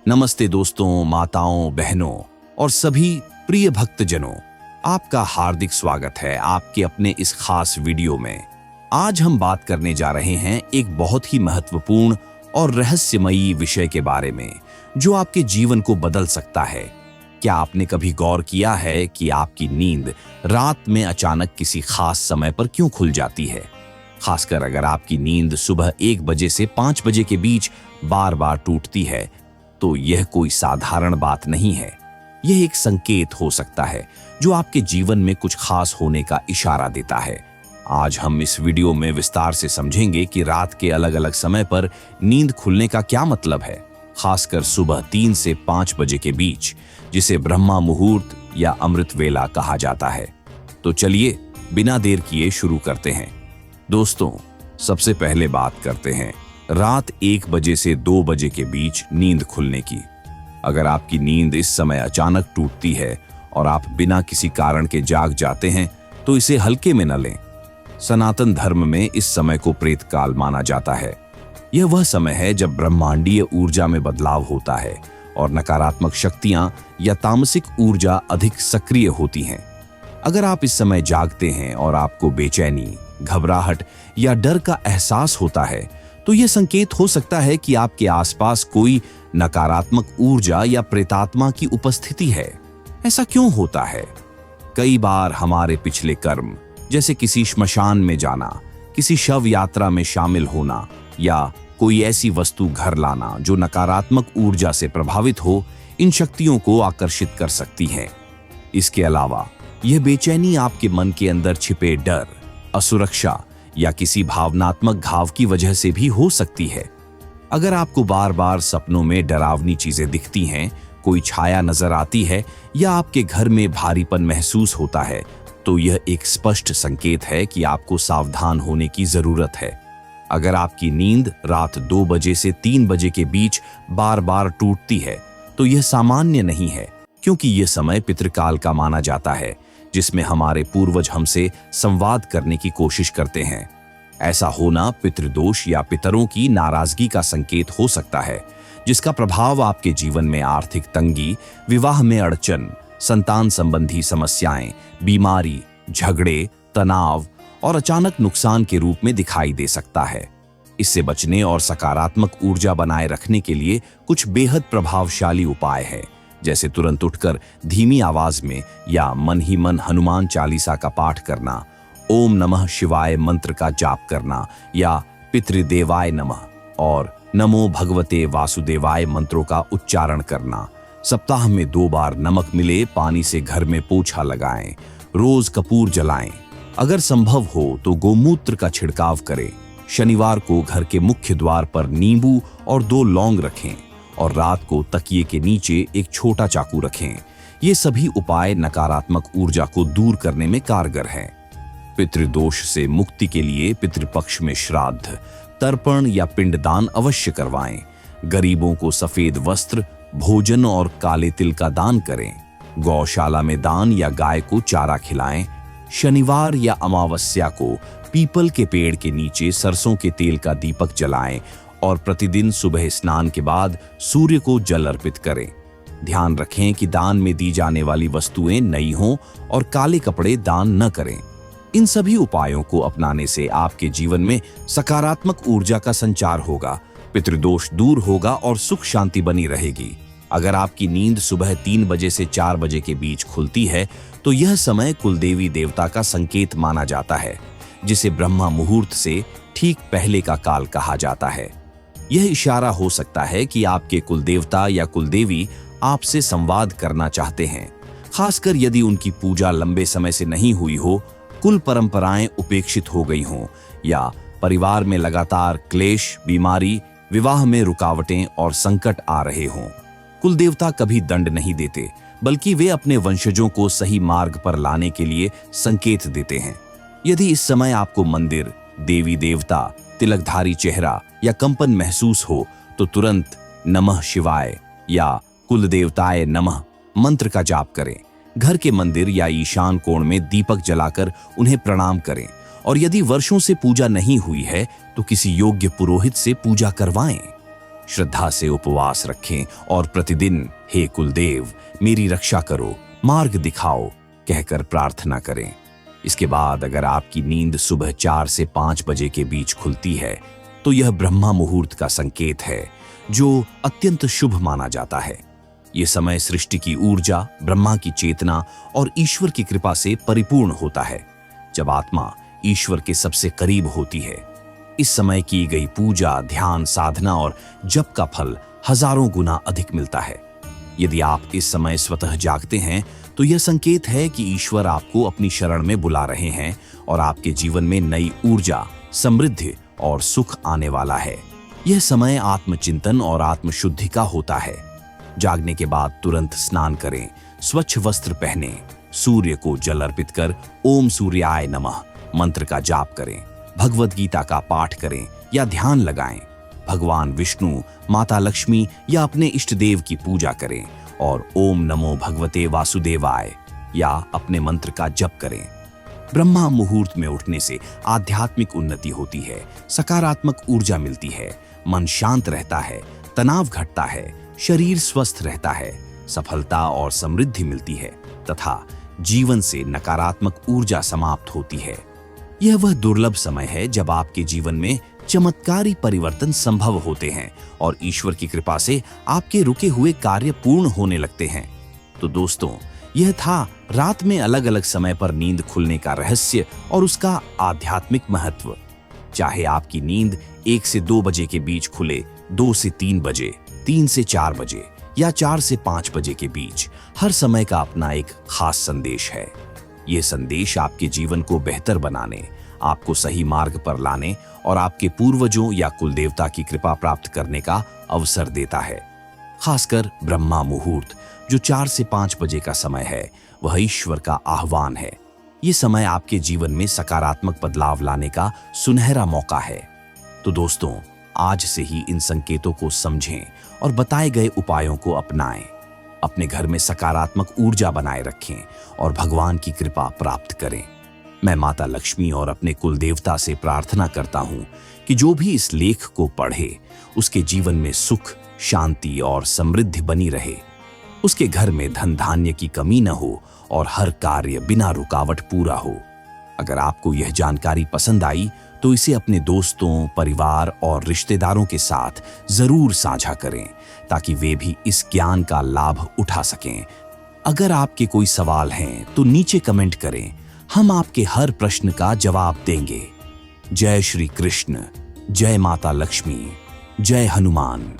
नमस्ते दोस्तों, माताओं, बहनों और सभी प्रिय भक्तजनों, आपका हार्दिक स्वागत है आपके अपने इस खास वीडियो में। आज हम बात करने जा रहे हैं एक बहुत ही महत्वपूर्ण और रहस्यमयी विषय के बारे में जो आपके जीवन को बदल सकता है। क्या आपने कभी गौर किया है कि आपकी नींद रात में अचानक किसी खास समय पर क्यों खुल जाती है? खासकर अगर आपकी नींद सुबह 1 बजे से 5 बजे के बीच बार बार टूटती है, तो यह कोई साधारण बात नहीं है। यह एक संकेत हो सकता है जो आपके जीवन में कुछ खास होने का इशारा देता है। आज हम इस वीडियो में विस्तार से समझेंगे कि रात के अलग अलग समय पर नींद खुलने का क्या मतलब है, खासकर सुबह 3 से 5 बजे के बीच, जिसे ब्रह्मा मुहूर्त या अमृत वेला कहा जाता है। तो चलिए बिना देर किए शुरू करते हैं। दोस्तों, सबसे पहले बात करते हैं रात 1 बजे से 2 बजे के बीच नींद खुलने की। अगर आपकी नींद इस समय अचानक टूटती है और आप बिना किसी कारण के जाग जाते हैं, तो इसे हल्के में न लें। सनातन धर्म में इस समय को प्रेत काल माना जाता है। यह वह समय है जब ब्रह्मांडीय ऊर्जा में बदलाव होता है और नकारात्मक शक्तियां या तामसिक ऊर्जा अधिक सक्रिय होती हैं। अगर आप इस समय जागते हैं और आपको बेचैनी, घबराहट या डर का एहसास होता है, तो यह संकेत हो सकता है कि आपके आसपास कोई नकारात्मक ऊर्जा या प्रेतात्मा की उपस्थिति है। ऐसा क्यों होता है? कई बार हमारे पिछले कर्म, जैसे किसी श्मशान में जाना, किसी शव यात्रा में शामिल होना या कोई ऐसी वस्तु घर लाना जो नकारात्मक ऊर्जा से प्रभावित हो, इन शक्तियों को आकर्षित कर सकती है। इसके अलावा यह बेचैनी आपके मन के अंदर छिपे डर, असुरक्षा या किसी भावनात्मक घाव की वजह से भी हो सकती है। अगर आपको बार बार सपनों में डरावनी चीजें दिखती हैं, कोई छाया नजर आती है या आपके घर में भारीपन महसूस होता है, तो यह एक स्पष्ट संकेत है कि आपको सावधान होने की जरूरत है। अगर आपकी नींद रात 2 बजे से 3 बजे के बीच बार बार टूटती है, तो यह सामान्य नहीं है, क्योंकि यह समय पितृकाल का माना जाता है, जिसमें हमारे पूर्वज हमसे संवाद करने की कोशिश करते हैं। ऐसा होना पितृदोष या पितरों की नाराजगी का संकेत हो सकता है, जिसका प्रभाव आपके जीवन में आर्थिक तंगी, विवाह में अड़चन, संतान संबंधी समस्याएं, बीमारी, झगड़े, तनाव और अचानक नुकसान के रूप में दिखाई दे सकता है। इससे बचने और सकारात्मक ऊर्जा बनाए रखने के लिए कुछ बेहद प्रभावशाली उपाय हैं, जैसे तुरंत उठकर धीमी आवाज में या मन ही मन हनुमान चालीसा का पाठ करना, ओम नमः शिवाय मंत्र का जाप करना या पितृदेवाय नमः और नमो भगवते वासुदेवाय मंत्रों का उच्चारण करना। सप्ताह में 2 बार नमक मिले पानी से घर में पोछा लगाएं, रोज कपूर जलाएं। अगर संभव हो तो गोमूत्र का छिड़काव करें। शनिवार को घर के मुख्य द्वार पर नींबू और 2 लौंग रखें और रात को तकिए के नीचे एक छोटा चाकू रखें। ये सभी उपाय नकारात्मक ऊर्जा को दूर करने में कारगर हैं। पितृदोष से मुक्ति के लिए पितृपक्ष में श्राद्ध, तर्पण या पिंडदान अवश्य करवाएं। गरीबों को सफेद वस्त्र, भोजन और काले तिल का दान करें। गौशाला में दान या गाय को चारा खिलाएं। शनिवार या अमावस्या को पीपल के पेड़ के नीचे सरसों के तेल का दीपक जलाएं और प्रतिदिन सुबह स्नान के बाद सूर्य को जल अर्पित करें। ध्यान रखें कि दान में दी जाने वाली वस्तुएं नई हों और काले कपड़े दान न करें। इन सभी उपायों को अपनाने से आपके जीवन में सकारात्मक ऊर्जा का संचार होगा, पितृदोष दूर होगा और सुख शांति बनी रहेगी। अगर आपकी नींद सुबह 3 बजे से 4 बजे के बीच खुलती है, तो यह समय कुलदेवी देवता का संकेत माना जाता है, जिसे ब्रह्मा मुहूर्त से ठीक पहले का काल कहा जाता है। यह इशारा हो सकता है कि आपके कुलदेवता या कुलदेवी आपसे संवाद करना चाहते हैं, खासकर यदि उनकी पूजा लंबे समय से नहीं हुई हो, कुल परंपराएं उपेक्षित हो गई हों या परिवार में लगातार क्लेश, बीमारी, विवाह में रुकावटें और संकट आ रहे हों। कुलदेवता कभी दंड नहीं देते, बल्कि वे अपने वंशजों को सही मार्ग पर लाने के लिए संकेत देते हैं। यदि इस समय आपको मंदिर, देवी देवता, तिलकधारी चेहरा या कंपन महसूस हो, तो तुरंत नमः शिवाय या कुलदेवताय नमः मंत्र का जाप करें। घर के मंदिर या ईशान कोण में दीपक जलाकर उन्हें प्रणाम करें और यदि वर्षों से पूजा नहीं हुई है, तो किसी योग्य पुरोहित से पूजा करवाएं। श्रद्धा से उपवास रखें और प्रतिदिन हे कुलदेव मेरी रक्षा करो, मार्ग दिखाओ कहकर प्रार्थना करें। इसके बाद अगर आपकी नींद सुबह 4 से 5 बजे के बीच खुलती है तो यह ब्रह्मा मुहूर्त का संकेत है, जो अत्यंत शुभ माना जाता है। यह समय सृष्टि की ऊर्जा, ब्रह्मा की चेतना और ईश्वर की कृपा से परिपूर्ण होता है, जब आत्मा ईश्वर के सबसे करीब होती है। इस समय की गई पूजा, ध्यान, साधना और जप का फल हजारों गुना अधिक मिलता है। यदि आप इस समय स्वतः जागते हैं तो यह संकेत है कि ईश्वर आपको अपनी शरण में बुला रहे हैं और आपके जीवन में नई ऊर्जा, समृद्धि और सुख आने वाला है। यह समय आत्मचिंतन और आत्मशुद्धि का होता है। जागने के बाद तुरंत स्नान करें, स्वच्छ वस्त्र पहने, सूर्य को जल अर्पित कर ओम सूर्याय नमः मंत्र का जाप करें, भगवद गीता का पाठ करें या ध्यान लगाएं, भगवान विष्णु, माता लक्ष्मी या अपने इष्ट देव की पूजा करें और ओम नमो भगवते वासुदेवाय या अपने मंत्र का जप करें। ब्रह्मा मुहूर्त में उठने से आध्यात्मिक उन्नति होती है, सकारात्मक ऊर्जा मिलती है, मन शांत रहता है, तनाव घटता है, शरीर स्वस्थ रहता है, सफलता और समृद्धि मिलती है तथा जीवन से नकारात्मक ऊर्जा समाप्त होती है। यह वह दुर्लभ समय है जब आपके जीवन में चमत्कारी परिवर्तन संभव होते हैं और ईश्वर की कृपा से आपके रुके हुए कार्य पूर्ण होने लगते हैं। तो दोस्तों, यह था रात में अलग अलग समय पर नींद खुलने का रहस्य और उसका आध्यात्मिक महत्व। चाहे आपकी नींद 1 से 2 बजे के बीच खुले, 2 से 3 बजे, 3 से 4 बजे या 4 से 5 बजे के बीच, हर समय का अपना एक खास संदेश है। यह संदेश आपके जीवन को बेहतर बनाने, आपको सही मार्ग पर लाने और आपके पूर्वजों या कुलदेवता की कृपा प्राप्त करने का अवसर देता है। खासकर ब्रह्मा मुहूर्त जो 4 से 5 बजे का समय है, वह ईश्वर का आह्वान है। यह समय आपके जीवन में सकारात्मक बदलाव लाने का सुनहरा मौका है। तो दोस्तों, आज से ही इन संकेतों को समझें और बताए गए उपायों को अपनाएं। अपने घर में सकारात्मक ऊर्जा बनाए रखें और भगवान की कृपा प्राप्त करें। मैं माता लक्ष्मी और अपने कुल देवता से प्रार्थना करता हूं कि जो भी इस लेख को पढ़े उसके जीवन में सुख, शांति और समृद्धि बनी रहे। उसके घर में धन धान्य की कमी न हो और हर कार्य बिना रुकावट पूरा हो। अगर आपको यह जानकारी पसंद आई तो इसे अपने दोस्तों, परिवार और रिश्तेदारों के साथ जरूर साझा करें ताकि वे भी इस ज्ञान का लाभ उठा सकें। अगर आपके कोई सवाल हैं तो नीचे कमेंट करें, हम आपके हर प्रश्न का जवाब देंगे। जय श्री कृष्ण, जय माता लक्ष्मी, जय हनुमान।